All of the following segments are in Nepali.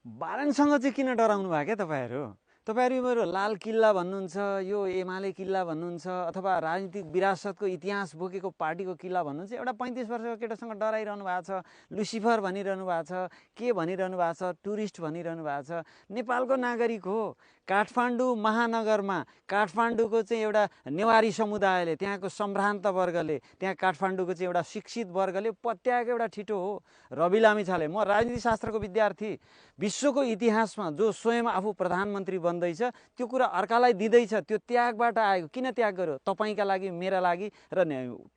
बालनसँग चाहिँ किन डराउनु भयो क्या तपाईँहरू? तपाईँहरू लाल किल्ला भन्नुहुन्छ, यो एमाले किल्ला भन्नुहुन्छ, अथवा राजनीतिक विरासतको इतिहास बोकेको पार्टीको किल्ला भन्नुहुन्छ। एउटा 35 वर्षको केटासँग डराइरहनु भएको छ, लुसिफर भनिरहनु भएको छ, के भनिरहनु भएको छ, टुरिस्ट भनिरहनु भएको छ। नेपालको नागरिक हो। काठमाडौँ महानगरमा काठमाडौँको चाहिँ एउटा नेवारी समुदायले, त्यहाँको सम्भ्रान्त वर्गले, त्यहाँ काठमाडौँको चाहिँ एउटा शिक्षित वर्गले पत्याएको एउटा ठिटो हो। रवि लामिछाने, म राजनीति शास्त्रको विद्यार्थी, विश्वको इतिहासमा जो स्वयं आफू प्रधानमन्त्री बन्दैछ त्यो कुरा अर्कालाई दिँदैछ, त्यो त्यागबाट आएको। किन त्याग गर्यो? तपाईँका लागि, मेरा लागि र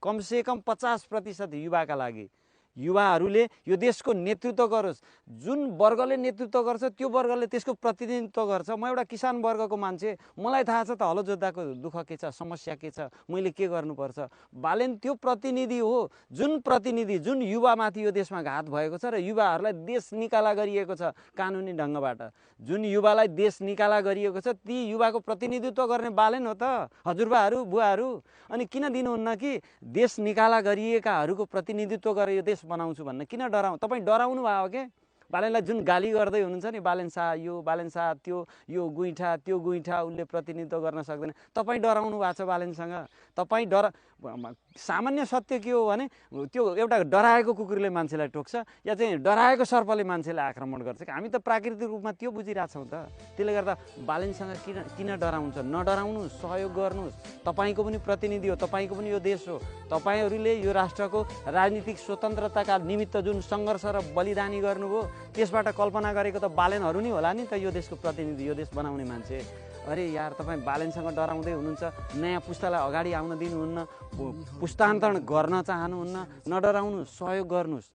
कमसेकम 50% युवाका लागि। युवाहरूले यो देशको नेतृत्व गरोस्। जुन वर्गले नेतृत्व गर्छ त्यो वर्गले त्यसको प्रतिनिधित्व गर्छ। म एउटा किसान वर्गको मान्छे, मलाई थाहा छ त हलो जोत्दाको दुःख के छ, समस्या के छ, मैले के गर्नुपर्छ। बालेन त्यो प्रतिनिधि हो, जुन प्रतिनिधि, जुन युवामाथि यो देशमा घात भएको छ र युवाहरूलाई देश निकाला गरिएको छ कानुनी ढङ्गबाट। जुन युवालाई देश निकाला गरिएको छ ती युवाको प्रतिनिधित्व गर्ने बालेन हो त हजुरबाहरू, बुवाहरू। अनि किन दिनुहुन्न कि देश निकाला गरिएकाहरूको प्रतिनिधित्व गरेर यो देश बनाउँछु भन्न किन डराउ? तपाईँ डराउनु भयो के? बालेनलाई जुन गाली गर्दै हुनुहुन्छ नि, बालेन शाह यो, बालेन शाह त्यो, यो गुइठा त्यो गुइठा, उसले प्रतिनिधित्व गर्न सक्दैन। तपाईँ डराउनु भएको छ बालेनसँग। तपाईँ सामान्य सत्य के हो भने त्यो एउटा डराएको कुकुरले मान्छेलाई टोक्छ या चाहिँ डराएको सर्पले मान्छेलाई आक्रमण गर्छ। हामी त प्राकृतिक रूपमा त्यो बुझिरहेछौँ त। त्यसले गर्दा बालेनसँग किन डराउँछ? नडराउनुहोस्, सहयोग गर्नुहोस्। तपाईँको पनि प्रतिनिधि हो, तपाईँको पनि यो देश हो। तपाईँहरूले यो राष्ट्रको राजनीतिक स्वतन्त्रताका निमित्त जुन सङ्घर्ष र बलिदानी गर्नुभयो त्यसबाट कल्पना गरेको त बालेनहरू नै होला नि त यो देशको प्रतिनिधि, यो देश बनाउने मान्छे। अरे यार, तपाईँ बालेनसँग डराउँदै हुनुहुन्छ, नयाँ पुस्तालाई अगाडि आउन दिनुहुन्न, पुस्तान्तरण गर्न चाहनुहुन्न। नडराउनुहोस्, सहयोग गर्नुहोस्।